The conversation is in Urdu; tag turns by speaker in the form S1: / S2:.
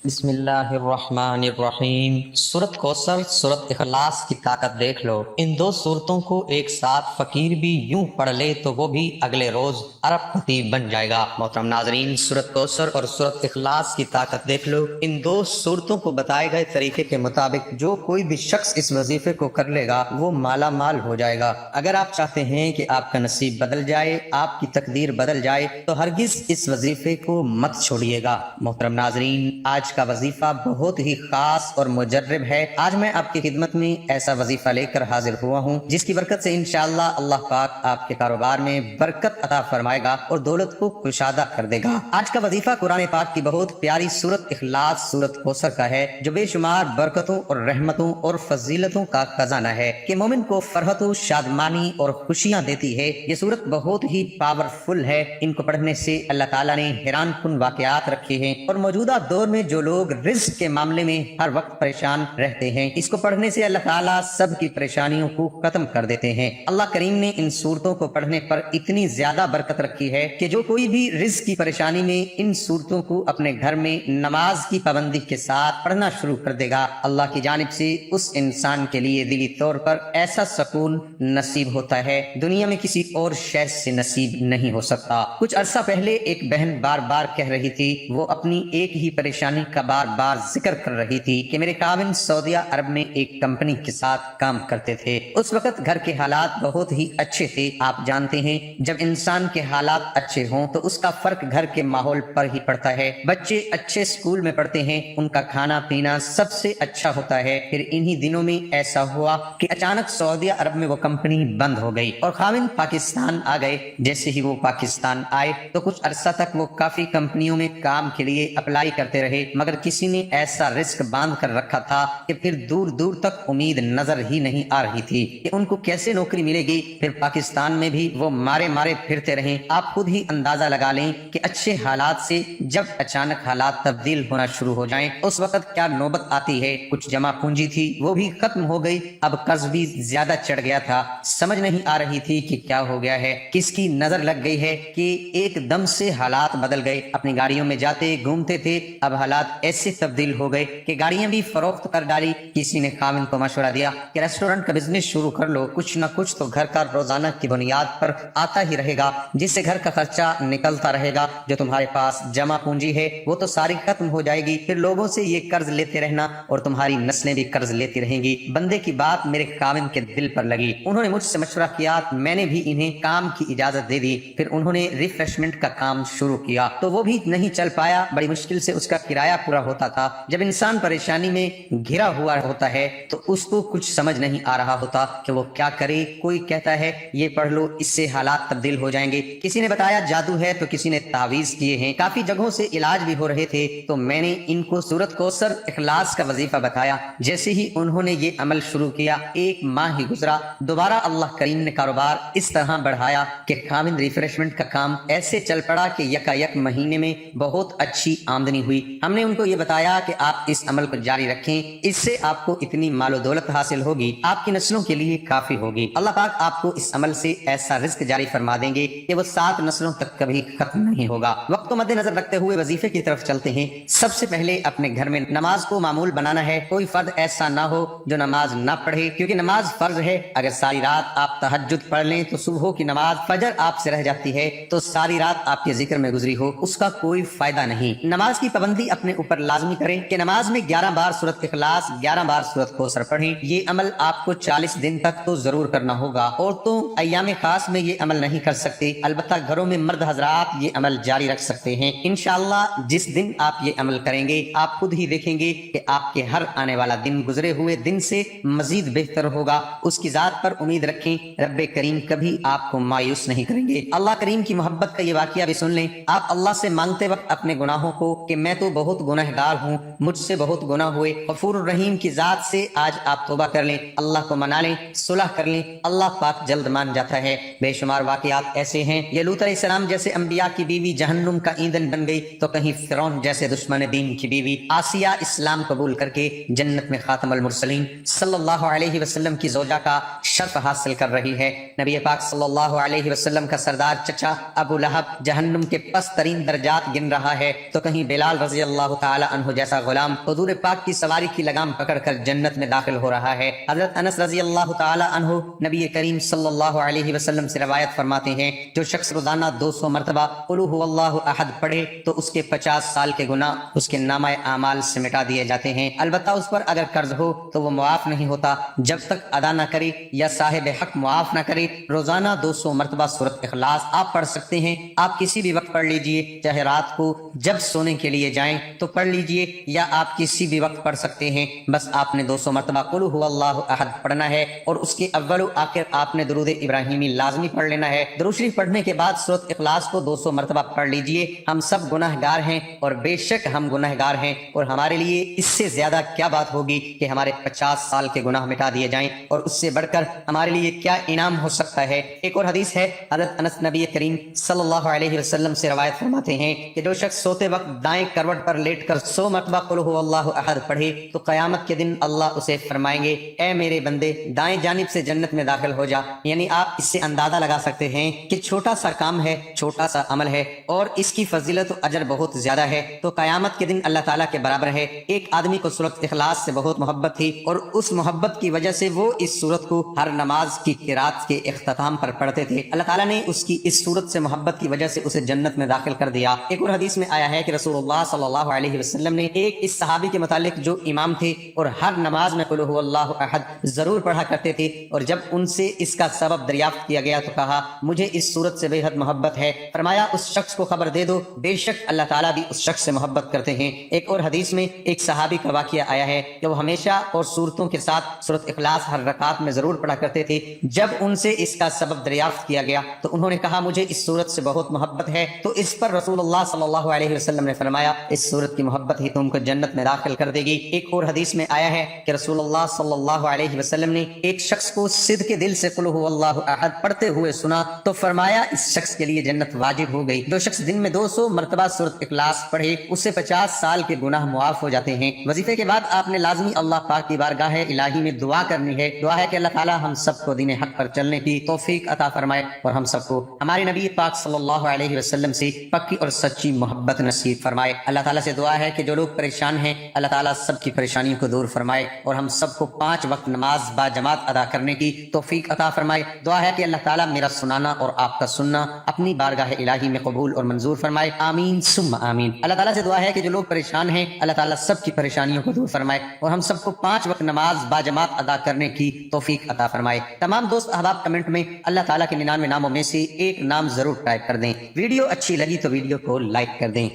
S1: بسم اللہ الرحمن الرحیم۔ سورت کوثر، سورت اخلاص کی طاقت دیکھ لو۔ ان دو سورتوں کو ایک ساتھ فقیر بھی یوں پڑھ لے تو وہ بھی اگلے روز ارب پتی بن جائے گا۔ محترم ناظرین، سورت کوثر اور سورت اخلاص کی طاقت دیکھ لو۔ ان دو سورتوں کو بتائے گئے طریقے کے مطابق جو کوئی بھی شخص اس وظیفے کو کر لے گا وہ مالا مال ہو جائے گا۔ اگر آپ چاہتے ہیں کہ آپ کا نصیب بدل جائے، آپ کی تقدیر بدل جائے، تو ہرگز اس وظیفے کو مت چھوڑیے گا۔ محترم ناظرین، آج کا وظیفہ بہت ہی خاص اور مجرب ہے۔ آج میں آپ کی خدمت میں ایسا وظیفہ لے کر حاضر ہوا ہوں جس کی برکت سے انشاءاللہ اللہ پاک آپ کے کاروبار میں برکت عطا فرمائے گا اور دولت کو کشادہ کر دے گا۔ آج کا وظیفہ قرآن پاک کی بہت پیاری سورت اخلاص، سورت کوثر کا ہے، جو بے شمار برکتوں اور رحمتوں اور فضیلتوں کا خزانہ ہے کہ مومن کو فرحت و شادمانی اور خوشیاں دیتی ہے۔ یہ سورت بہت ہی پاورفل ہے۔ ان کو پڑھنے سے اللہ تعالیٰ نے حیران کن واقعات رکھے ہیں اور موجودہ دور میں جو لوگ رزق کے معاملے میں ہر وقت پریشان رہتے ہیں، اس کو پڑھنے سے اللہ تعالیٰ سب کی پریشانیوں کو ختم کر دیتے ہیں۔ اللہ کریم نے ان صورتوں کو پڑھنے پر اتنی زیادہ برکت رکھی ہے کہ جو کوئی بھی رزق کی پریشانی میں ان صورتوں کو اپنے گھر میں نماز کی پابندی کے ساتھ پڑھنا شروع کر دے گا، اللہ کی جانب سے اس انسان کے لیے دلی طور پر ایسا سکون نصیب ہوتا ہے دنیا میں کسی اور شے سے نصیب نہیں ہو سکتا۔ کچھ عرصہ پہلے ایک بہن بار بار کہہ رہی تھی، وہ اپنی ایک ہی پریشانی کا بار بار ذکر کر رہی تھی کہ میرے خاوند سعودیہ عرب میں ایک کمپنی کے ساتھ کام کرتے تھے۔ اس وقت گھر کے حالات بہت ہی اچھے تھے۔ آپ جانتے ہیں جب انسان کے حالات اچھے ہوں تو اس کا فرق گھر کے ماحول پر ہی پڑتا ہے۔ بچے اچھے اسکول میں پڑھتے ہیں، ان کا کھانا پینا سب سے اچھا ہوتا ہے۔ پھر انہی دنوں میں ایسا ہوا کہ اچانک سعودیہ عرب میں وہ کمپنی بند ہو گئی اور خاوند پاکستان آ گئے۔ جیسے ہی وہ پاکستان آئے تو کچھ عرصہ تک وہ کافی کمپنیوں میں کام کے لیے اپلائی کرتے رہے، مگر کسی نے ایسا رزق باندھ کر رکھا تھا کہ پھر دور دور تک امید نظر ہی نہیں آ رہی تھی کہ ان کو کیسے نوکری ملے گی۔ پھر پاکستان میں بھی وہ مارے مارے پھرتے رہے۔ آپ خود ہی اندازہ لگا لیں کہ اچھے حالات سے جب اچانک حالات تبدیل ہونا شروع ہو جائیں اس وقت کیا نوبت آتی ہے۔ کچھ جمع پونجی تھی وہ بھی ختم ہو گئی، اب قرض بھی زیادہ چڑھ گیا تھا۔ سمجھ نہیں آ رہی تھی کہ کیا ہو گیا ہے، کس کی نظر لگ گئی ہے کہ ایک دم سے حالات بدل گئے۔ اپنی گاڑیوں میں جاتے گھومتے تھے، اب حالات ایسے تبدیل ہو گئے کہ گاڑیاں بھی فروخت کر ڈالی۔ کسی نے خاوند کو مشورہ دیا کہ ریسٹورنٹ کا بزنس شروع کر لو، کچھ نہ کچھ تو گھر کا روزانہ کی بنیاد پر آتا ہی رہے گا، جس سے گھر کا خرچہ نکلتا رہے گا۔ جو تمہارے پاس جمع پونجی ہے وہ تو ساری ختم ہو جائے گی، پھر لوگوں سے یہ قرض لیتے رہنا اور تمہاری نسلیں بھی قرض لیتی رہیں گی۔ بندے کی بات میرے خاوند کے دل پر لگی، انہوں نے مجھ سے مشورہ کیا، میں نے بھی انہیں کام کی اجازت دے دی۔ پھر انہوں نے ریفریشمنٹ کا کام شروع کیا تو وہ بھی نہیں چل پایا، بڑی مشکل سے اس کا کرایہ پورا ہوتا تھا۔ جب انسان پریشانی میں گھرا ہوا ہوتا ہے تو اس کو کچھ سمجھ نہیں آ رہا ہوتا کہ وہ کیا کرے۔ کوئی کہتا ہے یہ پڑھ لو، اس سے حالات تبدیل ہو جائیں گے، کسی نے بتایا جادو ہے تو کسی نے تعویذ کیے ہیں، کافی جگہوں سے علاج بھی ہو رہے تھے۔ تو میں نے ان کو سورت کوثر اخلاص کا وظیفہ بتایا۔ جیسے ہی انہوں نے یہ عمل شروع کیا، ایک ماہ ہی گزرا، دوبارہ اللہ کریم نے کاروبار اس طرح بڑھایا کہ خاوند ریفریشمنٹ کا کام ایسے چل پڑا کہ یکا یک مہینے میں بہت اچھی آمدنی ہوئی۔ ہم نے ان کو یہ بتایا کہ آپ اس عمل کو جاری رکھیں، اس سے آپ کو اتنی مال و دولت حاصل ہوگی، آپ کی نسلوں کے لیے کافی ہوگی۔ اللہ پاک آپ کو اس عمل سے ایسا رزق جاری فرما دیں گے کہ وہ 7 نسلوں تک کبھی ختم نہیں ہوگا۔ وقت کو مد نظر رکھتے ہوئے وظیفے کی طرف چلتے ہیں۔ سب سے پہلے اپنے گھر میں نماز کو معمول بنانا ہے۔ کوئی فرد ایسا نہ ہو جو نماز نہ پڑھے، کیونکہ نماز فرض ہے۔ اگر ساری رات آپ تہجد پڑھ لیں تو صبح کی نماز فجر آپ سے رہ جاتی ہے تو ساری رات آپ کے ذکر میں گزری ہو، اس کا کوئی فائدہ نہیں۔ نماز کی پابندی اپنے اوپر لازمی کریں کہ نماز میں 11 بار سورت اخلاص، 11 بار سورت کوثر پڑھیں۔ یہ عمل آپ کو 40 دن تک تو ضرور کرنا ہوگا۔ عورتوں ایام خاص میں یہ عمل نہیں کر سکتے، البتہ گھروں میں مرد حضرات یہ عمل جاری رکھ سکتے ہیں۔ انشاءاللہ جس دن آپ یہ عمل کریں گے آپ خود ہی دیکھیں گے کہ آپ کے ہر آنے والا دن گزرے ہوئے دن سے مزید بہتر ہوگا۔ اس کی ذات پر امید رکھیں، رب کریم کبھی آپ کو مایوس نہیں کریں گے۔ اللہ کریم کی محبت کا یہ واقعہ بھی سن لیں۔ آپ اللہ سے مانگتے وقت اپنے گناہوں کو کہ میں تو بہت گنہگار ہوں، مجھ سے بہت گناہ ہوئے، غفور الرحیم کی ذات سے آج آپ توبہ کر لیں، اللہ کو منا لیں، صلح کر لیں، اللہ پاک جلد مان جاتا ہے۔ بے شمار واقعات ایسے ہیں، یہ لوط علیہ السلام جیسے انبیاء کی بیوی جہنم کا ایندھن بن گئی تو کہیں فرعون جیسے دشمن دین کی بیوی آسیہ اسلام قبول کر کے جنت میں خاتم المرسلین صلی اللہ علیہ وسلم کی زوجہ کا شرف حاصل کر رہی ہے۔ نبی پاک صلی اللہ علیہ وسلم کا سردار چچا ابو لہب جہنم کے پست ترین درجات گن رہا ہے تو کہیں بلال رضی اللہ اللہ تعالی عنہ جیسا غلام حضور پاک کی سواری کی لگام پکڑ کر جنت میں داخل ہو رہا ہے۔ حضرت انس رضی اللہ تعالی عنہ نبی کریم صلی اللہ علیہ وسلم سے روایت فرماتے ہیں، جو شخص روزانہ 200 مرتبہ قل هو اللہ احد پڑھے تو اس کے 50 سال کے گناہ اس کے نامہ اعمال سے مٹا دیے جاتے ہیں۔ البتہ اس پر اگر قرض ہو تو وہ معاف نہیں ہوتا جب تک ادا نہ کرے یا صاحب حق معاف نہ کرے۔ روزانہ 200 مرتبہ سورۃ اخلاص آپ پڑھ سکتے ہیں۔ آپ کسی بھی وقت پڑھ لیجئے، چاہے رات کو جب سونے کے لیے جائیں تو پڑھ لیجئے، یا آپ کسی بھی وقت پڑھ سکتے ہیں۔ بس آپ نے 200 مرتبہ قل هو اللہ احد پڑھنا ہے، اور اس کے اول و آخر آپ نے درود ابراہیمی لازمی پڑھ لینا ہے۔ درود شریف پڑھنے کے بعد سورۃ اخلاص کو 200 مرتبہ پڑھ لیجئے۔ ہم سب گناہ گار ہیں، اور بے شک ہم گناہ گار ہیں، اور ہمارے لیے اس سے زیادہ کیا بات ہوگی کہ ہمارے 50 سال کے گناہ مٹا دیے جائیں، اور اس سے بڑھ کر ہمارے لیے کیا انعام ہو سکتا ہے۔ ایک اور حدیث ہے، حضرت انس نبی کریم صلی اللہ علیہ وسلم سے روایت فرماتے ہیں کہ جو شخص سوتے وقت دائیں کروٹ پر لیٹ کر 100 مرتبہ قل هو اللہ احد پڑھے تو قیامت کے دن اللہ اسے فرمائیں گے، اے میرے بندے دائیں جانب سے جنت میں داخل ہو جا۔ یعنی آپ اس سے اندازہ لگا سکتے ہیں کہ چھوٹا سا کام ہے، چھوٹا سا عمل ہے، اور اس کی فضیلت و اجر بہت زیادہ ہے، تو قیامت کے دن اللہ تعالیٰ کے برابر ہے۔ ایک آدمی کو سورۃ اخلاص سے بہت محبت تھی، اور اس محبت کی وجہ سے وہ اس سورت کو ہر نماز کی قرات کے اختتام پر پڑھتے تھے۔ اللہ تعالیٰ نے اس کی اس سورت سے محبت کی وجہ سے اسے جنت میں داخل کر دیا۔ ایک اور حدیث میں آیا ہے کہ رسول اللہ صلی اللہ علیہ وسلم نے ایک اس صحابی کے متعلق جو امام تھے اور ہر نماز میں قل هو اللہ احد ضرور پڑھا کرتے تھے، اور جب ان سے اس کا سبب دریافت کیا گیا تو کہا مجھے اس سورت سے بے حد محبت ہے۔ فرمایا اس شخص کو خبر دے دو، بے شک اللہ تعالیٰ بھی اس شخص سے محبت کرتے ہیں۔ ایک اور حدیث میں ایک صحابی کا واقعہ آیا ہے کہ وہ ہمیشہ اور صورتوں کے ساتھ سورۃ اخلاص ہر رکعت میں ضرور پڑھا کرتے تھے۔ جب ان سے اس کا سبب دریافت کیا گیا تو انہوں نے کہا مجھے اس سورت سے بہت محبت ہے، تو اس پر رسول اللہ صلی اللہ علیہ وسلم نے فرمایا اس سورت کی محبت ہی تم کو جنت میں داخل کر دے گی۔ ایک اور حدیث میں آیا ہے کہ رسول اللہ صلی اللہ علیہ وسلم نے ایک شخص کو صدق کے دل سے قل هو اللہ احد پڑھتے ہوئے سنا تو فرمایا اس شخص کے لیے جنت واجب ہو گئی۔ جو شخص دن میں 200 مرتبہ سورۃ اخلاص پڑھے اسے 50 سال کے گناہ معاف ہو جاتے ہیں۔ وظیفے کے بعد آپ نے لازمی اللہ پاک کی بارگاہ الہی میں دعا کرنی ہے۔ دعا ہے کہ اللہ تعالی ہم سب کو دین حق پر چلنے کی توفیق عطا فرمائے، اور ہم سب کو ہمارے نبی پاک صلی اللہ علیہ وسلم سے پکی اور سچی محبت نصیب فرمائے۔ اللہ تعالیٰ سے دعا ہے کہ جو لوگ پریشان ہیں اللہ تعالیٰ سب کی پریشانیوں کو دور فرمائے، اور ہم سب کو 5 وقت نماز با جماعت ادا کرنے کی توفیق عطا فرمائے۔ دعا ہے کہ اللہ تعالیٰ میرا سنانا اور آپ کا سننا اپنی بارگاہ الہی میں قبول اور منظور فرمائے، آمین ثم آمین۔ اللہ تعالیٰ سے دعا ہے کہ جو لوگ پریشان ہیں اللہ تعالیٰ سب کی پریشانیوں کو دور فرمائے، اور ہم سب کو 5 وقت نماز با جماعت ادا کرنے کی توفیق عطا فرمائے۔ تمام دوست احباب کمنٹ میں اللہ تعالیٰ کے 99 ناموں میں سے ایک نام ضرور ٹائپ کر دیں۔ ویڈیو اچھی لگی تو ویڈیو کو لائک کر دیں۔